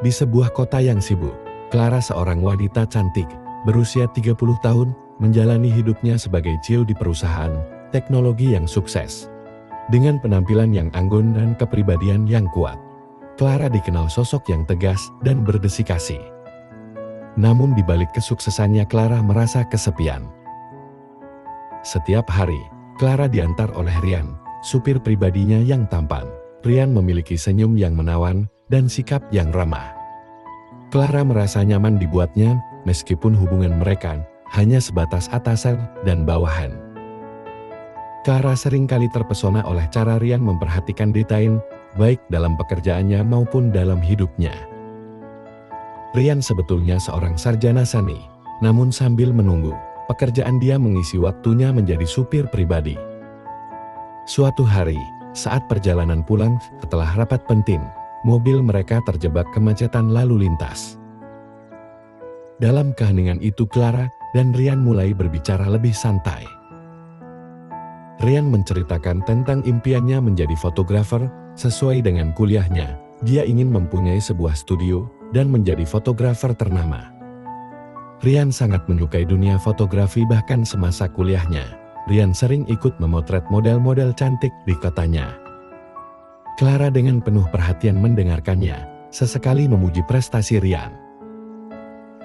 Di sebuah kota yang sibuk, Clara, seorang wanita cantik, berusia 30 tahun, menjalani hidupnya sebagai CEO di perusahaan teknologi yang sukses. Dengan penampilan yang anggun dan kepribadian yang kuat, Clara dikenal sosok yang tegas dan berdedikasi. Namun di balik kesuksesannya, Clara merasa kesepian. Setiap hari, Clara diantar oleh Ryan, supir pribadinya yang tampan. Ryan memiliki senyum yang menawan dan sikap yang ramah. Clara merasa nyaman dibuatnya, meskipun hubungan mereka hanya sebatas atasan dan bawahan. Clara seringkali terpesona oleh cara Ryan memperhatikan detail, baik dalam pekerjaannya maupun dalam hidupnya. Ryan sebetulnya seorang sarjana seni, namun sambil menunggu, pekerjaan dia mengisi waktunya menjadi supir pribadi. Suatu hari, saat perjalanan pulang setelah rapat penting, mobil mereka terjebak kemacetan lalu lintas. Dalam keheningan itu, Clara dan Ryan mulai berbicara lebih santai. Ryan menceritakan tentang impiannya menjadi fotografer. Sesuai dengan kuliahnya, dia ingin mempunyai sebuah studio dan menjadi fotografer ternama. Ryan sangat menyukai dunia fotografi, bahkan semasa kuliahnya Ryan sering ikut memotret model-model cantik di kotanya. Clara dengan penuh perhatian mendengarkannya, sesekali memuji prestasi Ryan.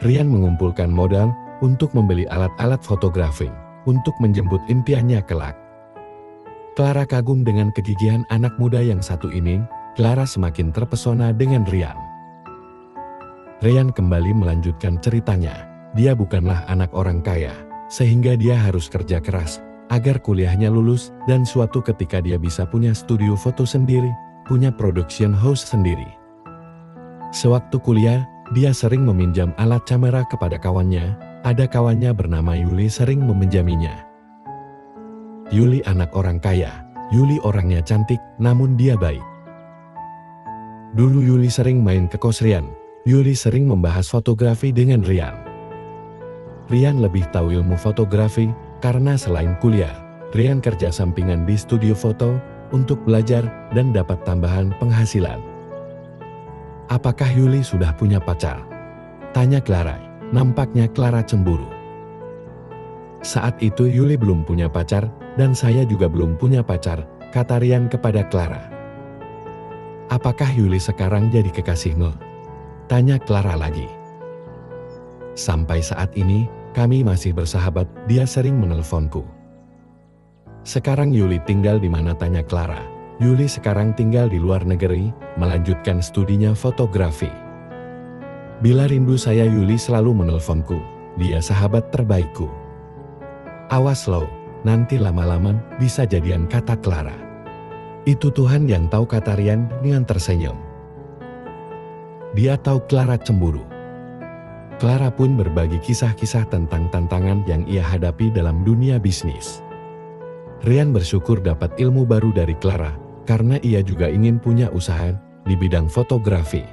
Ryan mengumpulkan modal untuk membeli alat-alat fotografi untuk menjemput impiannya kelak. Clara kagum dengan kegigihan anak muda yang satu ini. Clara semakin terpesona dengan Ryan. Ryan kembali melanjutkan ceritanya. Dia bukanlah anak orang kaya, sehingga dia harus kerja keras agar kuliahnya lulus dan suatu ketika dia bisa punya studio foto sendiri, punya production house sendiri. Sewaktu kuliah, dia sering meminjam alat kamera kepada kawannya. Ada kawannya bernama Yuli sering meminjaminya. Yuli anak orang kaya. Yuli orangnya cantik, namun dia baik. Dulu Yuli sering main ke kos Ryan. Yuli sering membahas fotografi dengan Ryan. Ryan lebih tahu ilmu fotografi karena selain kuliah, Ryan kerja sampingan di studio foto untuk belajar dan dapat tambahan penghasilan. Apakah Yuli sudah punya pacar? Tanya Clara. Nampaknya Clara cemburu. Saat itu Yuli belum punya pacar dan saya juga belum punya pacar, kata Ryan kepada Clara. Apakah Yuli sekarang jadi kekasihmu? Tanya Clara lagi. Sampai saat ini, kami masih bersahabat, dia sering menelponku. Sekarang Yuli tinggal di mana? Tanya Clara. Yuli sekarang tinggal di luar negeri, melanjutkan studinya fotografi. Bila rindu saya, Yuli selalu menelponku. Dia sahabat terbaikku. Awas lo, nanti lama-lama bisa jadian, kata Clara. Itu Tuhan yang tahu, kata Ryan dengan tersenyum. Dia tahu Clara cemburu. Clara pun berbagi kisah-kisah tentang tantangan yang ia hadapi dalam dunia bisnis. Ryan bersyukur dapat ilmu baru dari Clara, karena ia juga ingin punya usaha di bidang fotografi.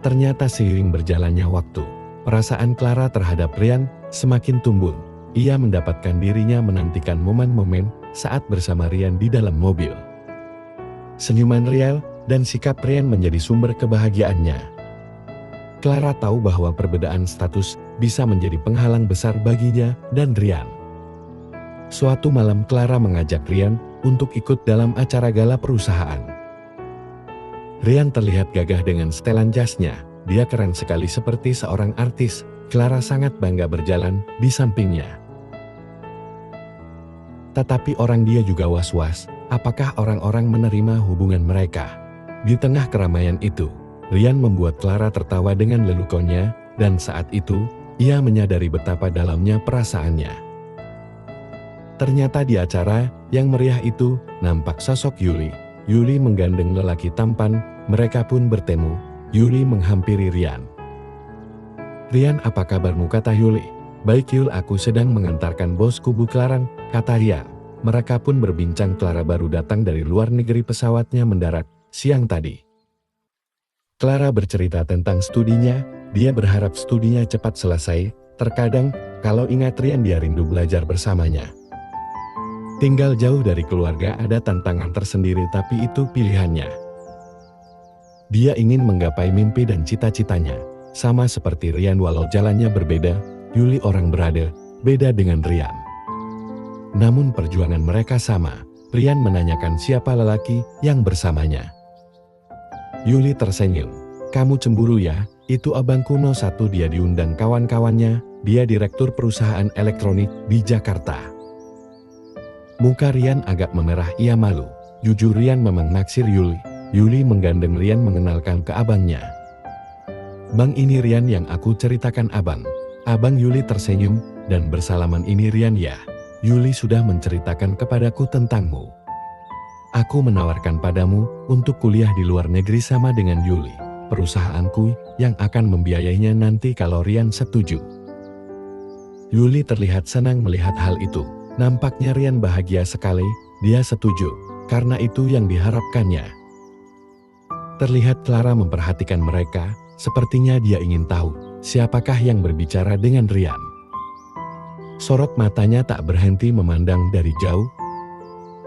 Ternyata seiring berjalannya waktu, perasaan Clara terhadap Ryan semakin tumbuh. Ia mendapatkan dirinya menantikan momen-momen saat bersama Ryan di dalam mobil. Senyuman Ryan dan sikap Ryan menjadi sumber kebahagiaannya. Clara tahu bahwa perbedaan status bisa menjadi penghalang besar baginya dan Ryan. Suatu malam Clara mengajak Ryan untuk ikut dalam acara gala perusahaan. Ryan terlihat gagah dengan setelan jasnya. Dia keren sekali seperti seorang artis. Clara sangat bangga berjalan di sampingnya. Tetapi orang dia juga was-was, apakah orang-orang menerima hubungan mereka? Di tengah keramaian itu, Ryan membuat Clara tertawa dengan leluconnya, dan saat itu, ia menyadari betapa dalamnya perasaannya. Ternyata di acara yang meriah itu, nampak sosok Yuli. Yuli menggandeng lelaki tampan, mereka pun bertemu. Yuli menghampiri Ryan. Ryan, apa kabarmu, kata Yuli. Baik Yul, aku sedang mengantarkan bosku Bu Clara, kata Ryan. Mereka pun berbincang. Clara baru datang dari luar negeri, pesawatnya mendarat siang tadi. Clara bercerita tentang studinya, dia berharap studinya cepat selesai. Terkadang, kalau ingat Ryan dia rindu belajar bersamanya. Tinggal jauh dari keluarga ada tantangan tersendiri, tapi itu pilihannya. Dia ingin menggapai mimpi dan cita-citanya. Sama seperti Rian walau jalannya berbeda, Yuli orang berada, beda dengan Rian. Namun perjuangan mereka sama. Rian menanyakan siapa lelaki yang bersamanya. Yuli tersenyum. Kamu cemburu ya? Itu abangku No 1, dia diundang kawan-kawannya, dia direktur perusahaan elektronik di Jakarta. Muka Rian agak memerah, ia malu. Jujur Rian memang naksir Yuli. Yuli menggandeng Rian mengenalkan ke abangnya. Bang, ini Rian yang aku ceritakan abang. Abang Yuli tersenyum, dan bersalaman. Ini Rian ya? Yuli sudah menceritakan kepadaku tentangmu. Aku menawarkan padamu untuk kuliah di luar negeri sama dengan Yuli. Perusahaanku yang akan membiayainya nanti kalau Rian setuju. Yuli terlihat senang melihat hal itu. Nampaknya Rian bahagia sekali, dia setuju, karena itu yang diharapkannya. Terlihat Clara memperhatikan mereka, sepertinya dia ingin tahu siapakah yang berbicara dengan Rian. Sorot matanya tak berhenti memandang dari jauh.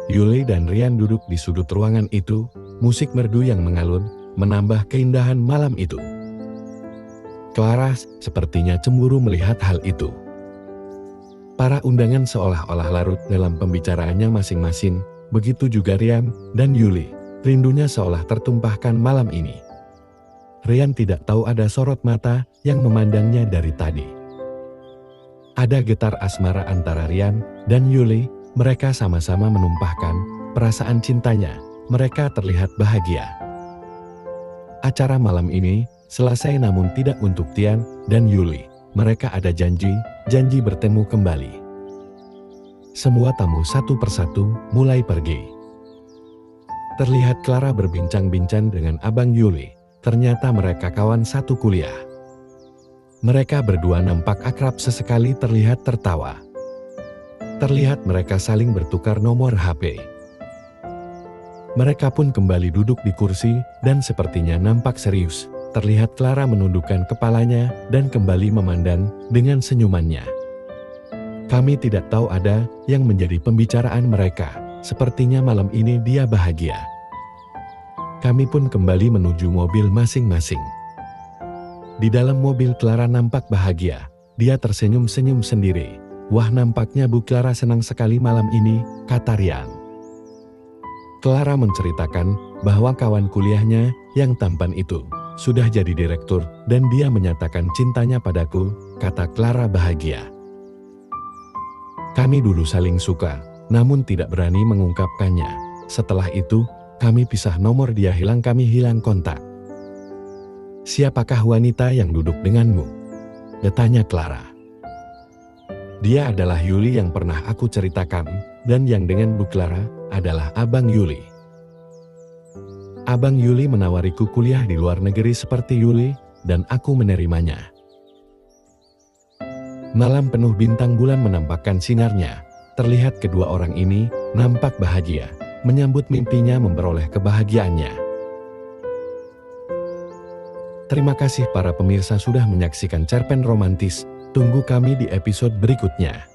Yuli dan Rian duduk di sudut ruangan itu, musik merdu yang mengalun, menambah keindahan malam itu. Clara sepertinya cemburu melihat hal itu. Para undangan seolah-olah larut dalam pembicaraannya masing-masing, begitu juga Rian dan Yuli, rindunya seolah tertumpahkan malam ini. Rian tidak tahu ada sorot mata yang memandangnya dari tadi. Ada getar asmara antara Rian dan Yuli, mereka sama-sama menumpahkan perasaan cintanya, mereka terlihat bahagia. Acara malam ini selesai namun tidak untuk Tian dan Yuli, mereka ada janji bertemu kembali. Semua tamu satu persatu mulai pergi. Terlihat Clara berbincang-bincang dengan abang Yuli, ternyata mereka kawan satu kuliah. Mereka berdua nampak akrab sesekali, terlihat tertawa. Terlihat mereka saling bertukar nomor HP. Mereka pun kembali duduk di kursi dan sepertinya nampak serius. Terlihat Clara menundukkan kepalanya dan kembali memandang dengan senyumannya. Kami tidak tahu ada yang menjadi pembicaraan mereka. Sepertinya malam ini dia bahagia. Kami pun kembali menuju mobil masing-masing. Di dalam mobil Clara nampak bahagia. Dia tersenyum-senyum sendiri. Wah, nampaknya Bu Clara senang sekali malam ini, kata Rian. Clara menceritakan bahwa kawan kuliahnya yang tampan itu sudah jadi direktur dan dia menyatakan cintanya padaku, kata Clara bahagia. Kami dulu saling suka, namun tidak berani mengungkapkannya. Setelah itu, kami pisah nomor, dia hilang, kami hilang kontak. Siapakah wanita yang duduk denganmu? Bertanya Clara. Dia adalah Yuli yang pernah aku ceritakan, dan yang dengan Bu Clara adalah Abang Yuli. Abang Yuli menawariku kuliah di luar negeri seperti Yuli, dan aku menerimanya. Malam penuh bintang bulan menampakkan sinarnya. Terlihat kedua orang ini nampak bahagia, menyambut mimpinya memperoleh kebahagiaannya. Terima kasih para pemirsa sudah menyaksikan cerpen romantis. Tunggu kami di episode berikutnya.